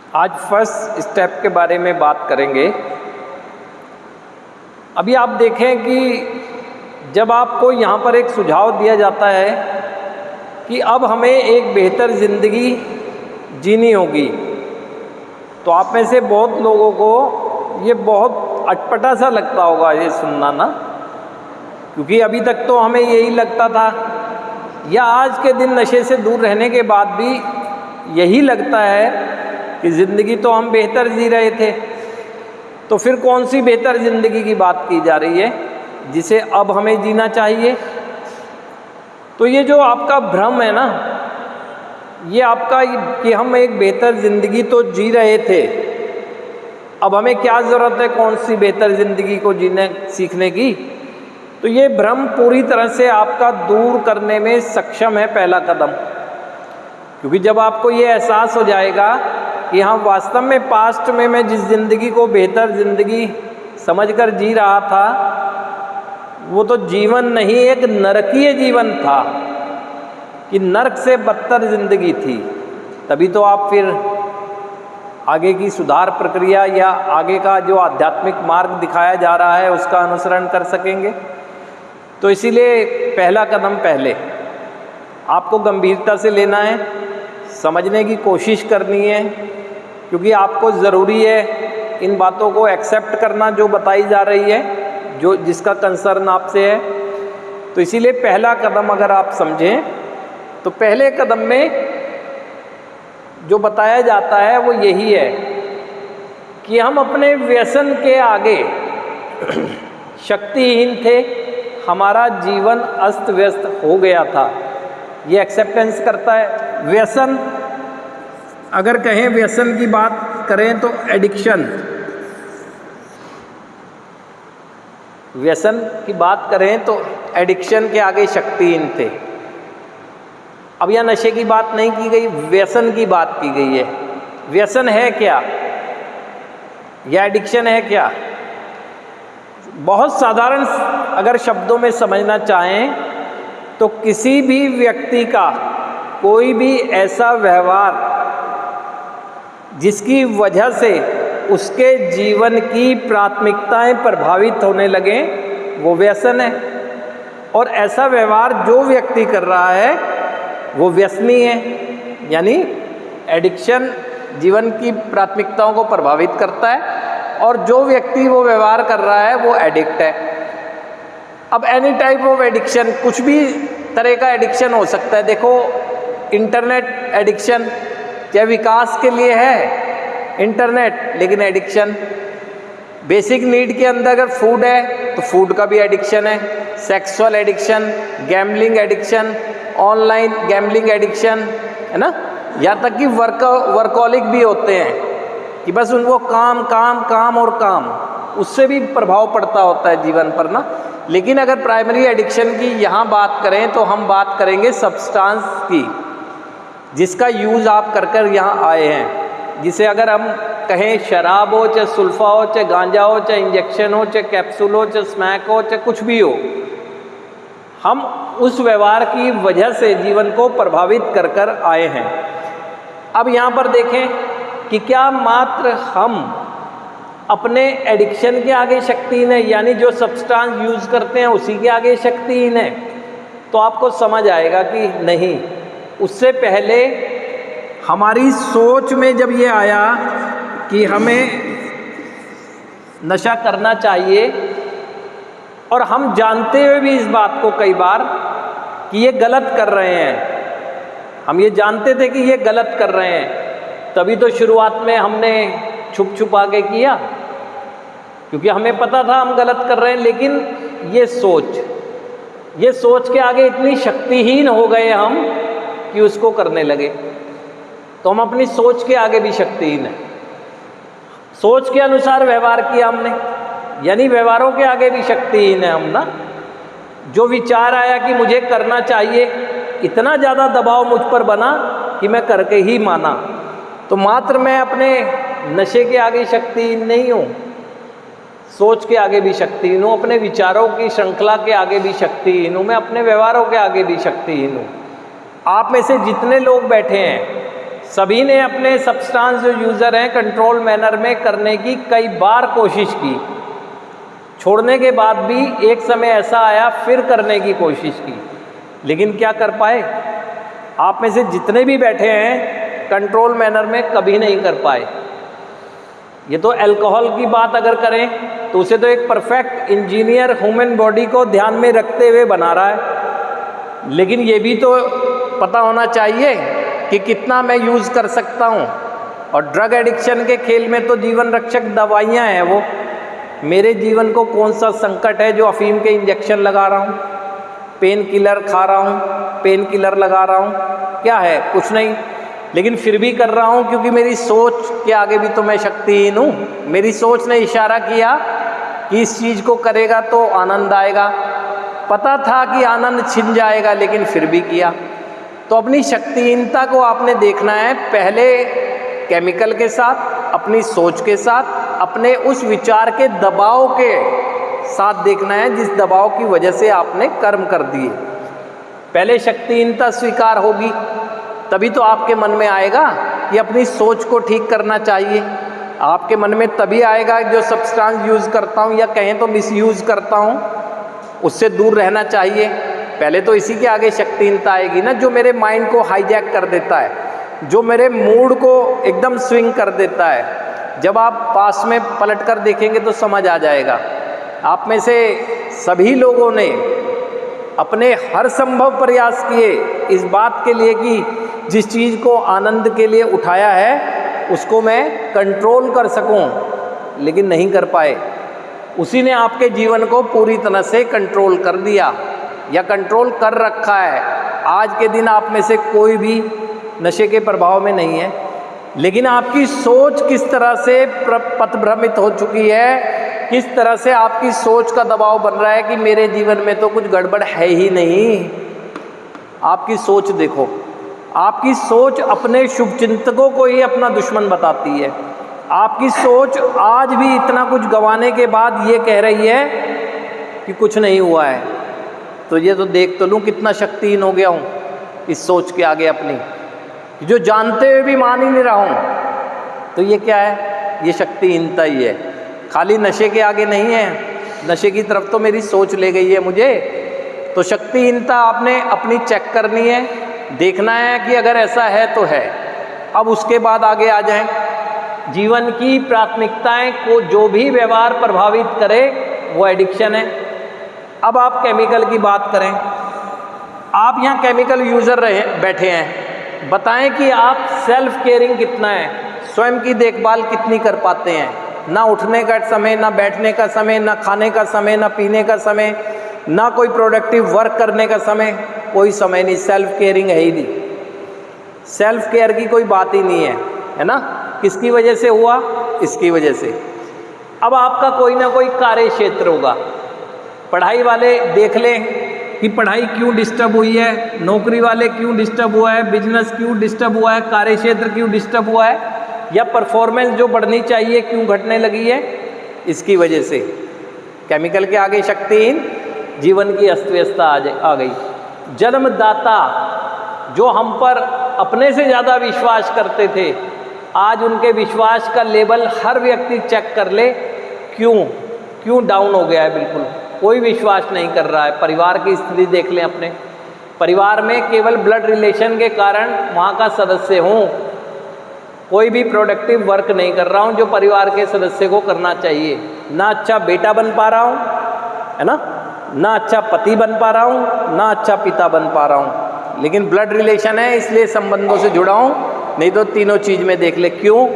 आज first step के बारे में बात करेंगे। अभी आप देखें कि जब आपको यहाँ पर एक सुझाव दिया जाता है कि अब हमें एक बेहतर ज़िंदगी जीनी होगी, तो आप में से बहुत लोगों को ये बहुत अटपटा सा लगता होगा ये सुनना ना, क्योंकि अभी तक तो हमें यही लगता था, या आज के दिन नशे से दूर रहने के बाद भी यही लगता है कि ज़िंदगी तो हम बेहतर जी रहे थे। तो फिर कौन सी बेहतर ज़िंदगी की बात की जा रही है जिसे अब हमें जीना चाहिए? तो ये जो आपका भ्रम है ना, ये आपका कि हम एक बेहतर ज़िंदगी तो जी रहे थे, अब हमें क्या ज़रूरत है कौन सी बेहतर ज़िंदगी को जीने सीखने की, तो ये भ्रम पूरी तरह से आपका दूर करने में सक्षम है पहला कदम। क्योंकि जब आपको ये एहसास हो जाएगा कि हाँ वास्तव में पास्ट में मैं जिस ज़िंदगी को बेहतर ज़िंदगी समझकर जी रहा था वो तो जीवन नहीं, एक नरकीय जीवन था, कि नरक से बदतर ज़िंदगी थी, तभी तो आप फिर आगे की सुधार प्रक्रिया या आगे का जो आध्यात्मिक मार्ग दिखाया जा रहा है उसका अनुसरण कर सकेंगे। तो इसीलिए पहला कदम पहले आपको गंभीरता से लेना है, समझने की कोशिश करनी है, क्योंकि आपको ज़रूरी है इन बातों को एक्सेप्ट करना जो बताई जा रही है, जो जिसका कंसर्न आपसे है। तो इसीलिए पहला कदम अगर आप समझें तो पहले कदम में जो बताया जाता है वो यही है कि हम अपने व्यसन के आगे शक्तिहीन थे, हमारा जीवन अस्त व्यस्त हो गया था। ये एक्सेप्टेंस करता है। व्यसन अगर कहें, व्यसन की बात करें तो एडिक्शन, व्यसन की बात करें तो एडिक्शन के आगे शक्तिहीन थे। अब यह नशे की बात नहीं की गई, व्यसन की बात की गई है। व्यसन है क्या या एडिक्शन है क्या? बहुत साधारण अगर शब्दों में समझना चाहें तो किसी भी व्यक्ति का कोई भी ऐसा व्यवहार जिसकी वजह से उसके जीवन की प्राथमिकताएं प्रभावित होने लगें, वो व्यसन है। और ऐसा व्यवहार जो व्यक्ति कर रहा है वो व्यसनी है, यानी एडिक्शन जीवन की प्राथमिकताओं को प्रभावित करता है, और जो व्यक्ति वो व्यवहार कर रहा है वो एडिक्ट है। अब एनी टाइप ऑफ एडिक्शन, कुछ भी तरह का एडिक्शन हो सकता है। देखो, इंटरनेट एडिक्शन, चाहे विकास के लिए है इंटरनेट, लेकिन एडिक्शन। बेसिक नीड के अंदर अगर फूड है तो फूड का भी एडिक्शन है। Sexual addiction, gambling addiction, online gambling addiction, है ना। यहाँ तक कि वर्कॉलिक भी होते हैं कि बस उनको काम काम काम और काम, उससे भी प्रभाव पड़ता होता है जीवन पर ना। लेकिन अगर प्राइमरी एडिक्शन की यहाँ बात करें तो हम बात करेंगे सब्सटेंस की, जिसका यूज़ आप कर कर यहाँ आए हैं। जिसे अगर हम कहें शराब हो, चाहे सुल्फा हो, चाहे गांजा हो, चाहे इंजेक्शन हो, चाहे कैप्सूल हो, चाहे स्मैक हो, चाहे कुछ भी हो, हम उस व्यवहार की वजह से जीवन को प्रभावित कर कर आए हैं। अब यहाँ पर देखें कि क्या मात्र हम अपने एडिक्शन के आगे शक्तिहीन है, यानी जो सब्सटेंस यूज़ करते हैं उसी के आगे शक्तिहीन है? तो आपको समझ आएगा कि नहीं। उससे पहले हमारी सोच में जब ये आया कि हमें नशा करना चाहिए, और हम जानते हुए भी इस बात को कई बार कि ये गलत कर रहे हैं, हम ये जानते थे कि ये गलत कर रहे हैं, तभी तो शुरुआत में हमने छुप छुपा के किया, क्योंकि हमें पता था हम गलत कर रहे हैं। लेकिन ये सोच के आगे इतनी शक्तिहीन हो गए हम कि उसको करने लगे। तो हम अपनी सोच के आगे भी शक्तिहीन है। सोच के अनुसार व्यवहार किया हमने, यानी व्यवहारों के आगे भी शक्तिहीन है हम ना। जो विचार आया कि मुझे करना चाहिए, इतना ज़्यादा दबाव मुझ पर बना कि मैं करके ही माना। तो मात्र मैं अपने नशे के आगे शक्तिहीन नहीं हूँ, सोच के आगे भी शक्तिहीन हूँ, अपने विचारों की श्रृंखला के आगे भी शक्तिहीन हूँ, मैं अपने व्यवहारों के आगे भी शक्तिहीन हूँ। आप में से जितने लोग बैठे हैं सभी ने अपने सब्सटेंस जो यूज़र हैं कंट्रोल मैनर में करने की कई बार कोशिश की, छोड़ने के बाद भी एक समय ऐसा आया फिर करने की कोशिश की, लेकिन क्या कर पाए? आप में से जितने भी बैठे हैं कंट्रोल मैनर में कभी नहीं कर पाए। ये तो अल्कोहल की बात अगर करें तो उसे तो एक परफेक्ट इंजीनियर ह्यूमन बॉडी को ध्यान में रखते हुए बना रहा है, लेकिन ये भी तो पता होना चाहिए कि कितना मैं यूज़ कर सकता हूँ। और ड्रग एडिक्शन के खेल में तो जीवन रक्षक दवाइयाँ हैं। वो मेरे जीवन को कौन सा संकट है जो अफीम के इंजेक्शन लगा रहा हूँ, पेन किलर खा रहा हूँ, पेन किलर लगा रहा हूँ, क्या है? कुछ नहीं, लेकिन फिर भी कर रहा हूँ क्योंकि मेरी सोच के आगे भी तो मैं शक्तिहीन हूँ। मेरी सोच ने इशारा किया कि इस चीज़ को करेगा तो आनंद आएगा, पता था कि आनंद छिन जाएगा लेकिन फिर भी किया। तो अपनी शक्तिहीनता को आपने देखना है पहले केमिकल के साथ, अपनी सोच के साथ, अपने उस विचार के दबाव के साथ देखना है जिस दबाव की वजह से आपने कर्म कर दिए। पहले शक्तिहीनता स्वीकार होगी तभी तो आपके मन में आएगा कि अपनी सोच को ठीक करना चाहिए। आपके मन में तभी आएगा जो सब्सटेंस यूज़ करता हूँ या कहें तो मिसयूज़ करता हूँ उससे दूर रहना चाहिए। पहले तो इसी के आगे शक्तिहीनता आएगी ना, जो मेरे माइंड को हाईजैक कर देता है, जो मेरे मूड को एकदम स्विंग कर देता है। जब आप पास में पलट कर देखेंगे तो समझ आ जाएगा। आप में से सभी लोगों ने अपने हर संभव प्रयास किए इस बात के लिए कि जिस चीज़ को आनंद के लिए उठाया है उसको मैं कंट्रोल कर सकूं, लेकिन नहीं कर पाए। उसी ने आपके जीवन को पूरी तरह से कंट्रोल कर दिया या कंट्रोल कर रखा है। आज के दिन आप में से कोई भी नशे के प्रभाव में नहीं है, लेकिन आपकी सोच किस तरह से पथभ्रमित हो चुकी है, किस तरह से आपकी सोच का दबाव बन रहा है कि मेरे जीवन में तो कुछ गड़बड़ है ही नहीं। आपकी सोच देखो, आपकी सोच अपने शुभचिंतकों को ही अपना दुश्मन बताती है। आपकी सोच आज भी इतना कुछ गंवाने के बाद ये कह रही है कि कुछ नहीं हुआ है, तो ये तो देख तो लूँ कितना शक्तिहीन हो गया हूँ इस सोच के आगे अपनी, जो जानते हुए भी मान ही नहीं रहा हूँ। तो ये क्या है? ये शक्तिहीनता ही है, खाली नशे के आगे नहीं है। नशे की तरफ तो मेरी सोच ले गई है मुझे। तो शक्तिहीनता आपने अपनी चेक करनी है, देखना है कि अगर ऐसा है तो है। अब उसके बाद आगे आ जाएं। जीवन की प्राथमिकताएं को जो भी व्यवहार प्रभावित करे वो एडिक्शन है। अब आप केमिकल की बात करें, आप यहाँ केमिकल यूज़र बैठे हैं, बताएं कि आप सेल्फ केयरिंग कितना है, स्वयं की देखभाल कितनी कर पाते हैं। ना उठने का समय, ना बैठने का समय, ना खाने का समय, ना पीने का समय, ना कोई प्रोडक्टिव वर्क करने का समय, कोई समय नहीं। सेल्फ केयरिंग है ही नहीं, सेल्फ केयर की कोई बात ही नहीं है ना। किसकी वजह से हुआ? इसकी वजह से। अब आपका कोई ना कोई कार्य क्षेत्र होगा। पढ़ाई वाले देख लें कि पढ़ाई क्यों डिस्टर्ब हुई है, नौकरी वाले क्यों डिस्टर्ब हुआ है, बिजनेस क्यों डिस्टर्ब हुआ है, कार्य क्षेत्र क्यों डिस्टर्ब हुआ है, या परफॉर्मेंस जो बढ़नी चाहिए क्यों घटने लगी है, इसकी वजह से। केमिकल के आगे शक्तिहीन, जीवन की अस्त व्यस्तता आ गई। जन्मदाता जो हम पर अपने से ज़्यादा विश्वास करते थे, आज उनके विश्वास का लेवल हर व्यक्ति चेक कर ले क्यों डाउन हो गया है। बिल्कुल कोई विश्वास नहीं कर रहा है। परिवार की स्थिति देख लें अपने परिवार में, केवल ब्लड रिलेशन के कारण वहाँ का सदस्य हूँ, कोई भी प्रोडक्टिव वर्क नहीं कर रहा हूँ जो परिवार के सदस्य को करना चाहिए। ना अच्छा बेटा बन पा रहा हूँ, है ना अच्छा पति बन पा रहा हूँ, ना अच्छा पिता बन पा रहा हूँ। लेकिन ब्लड रिलेशन है इसलिए संबंधों से जुड़ा हूँ, नहीं तो तीनों चीज़ में देख ले क्यों।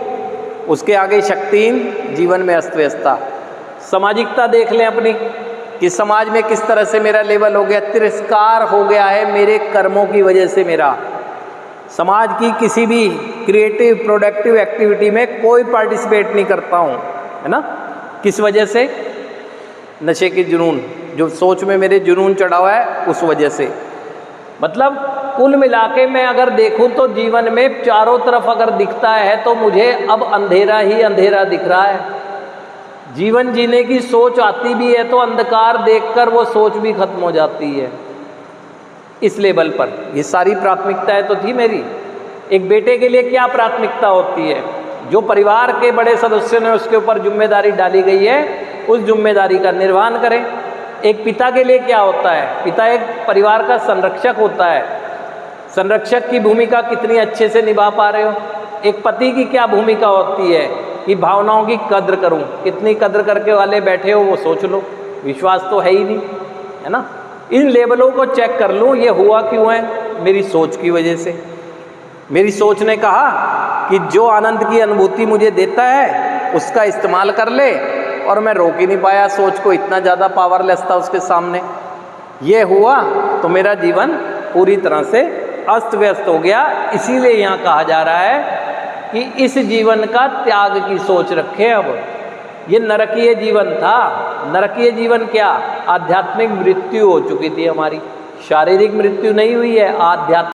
उसके आगे शक्तिहीन, जीवन में अस्त व्यस्तता। सामाजिकता देख लें अपनी कि समाज में किस तरह से मेरा लेवल हो गया, तिरस्कार हो गया है मेरे कर्मों की वजह से। मेरा समाज की किसी भी क्रिएटिव प्रोडक्टिव एक्टिविटी में कोई पार्टिसिपेट नहीं करता हूँ, है ना। किस वजह से? नशे के जुनून, जो सोच में मेरे जुनून चढ़ा हुआ है उस वजह से। मतलब कुल मिला के मैं अगर देखूं तो जीवन में चारों तरफ अगर दिखता है तो मुझे अब अंधेरा ही अंधेरा दिख रहा है। जीवन जीने की सोच आती भी है तो अंधकार देखकर वो सोच भी खत्म हो जाती है। इस लेवल पर ये सारी प्राथमिकताएं तो थी मेरी। एक बेटे के लिए क्या प्राथमिकता होती है? जो परिवार के बड़े सदस्यों ने उसके ऊपर जिम्मेदारी डाली गई है, उस जिम्मेदारी का निर्वहन करें। एक पिता के लिए क्या होता है? पिता एक परिवार का संरक्षक होता है। संरक्षक की भूमिका कितनी अच्छे से निभा पा रहे हो? एक पति की क्या भूमिका होती है कि भावनाओं की कद्र करूं? कितनी कद्र करके वाले बैठे हो वो सोच लो। विश्वास तो है ही नहीं, है ना? इन लेवलों को चेक कर लूँ, ये हुआ क्यों है? मेरी सोच की वजह से। मेरी सोच ने कहा कि जो आनंद की अनुभूति मुझे देता है उसका इस्तेमाल कर ले, और मैं रोक ही नहीं पाया सोच को, इतना ज़्यादा पावरलेस था उसके सामने। ये हुआ तो मेरा जीवन पूरी तरह से अस्त व्यस्त हो गया। इसीलिए यहाँ कहा जा रहा है कि इस जीवन का त्याग की सोच रखें। अब ये नरकीय जीवन था। नरकीय जीवन क्या? आध्यात्मिक मृत्यु हो चुकी थी हमारी। शारीरिक मृत्यु नहीं हुई है, आध्यात्मिक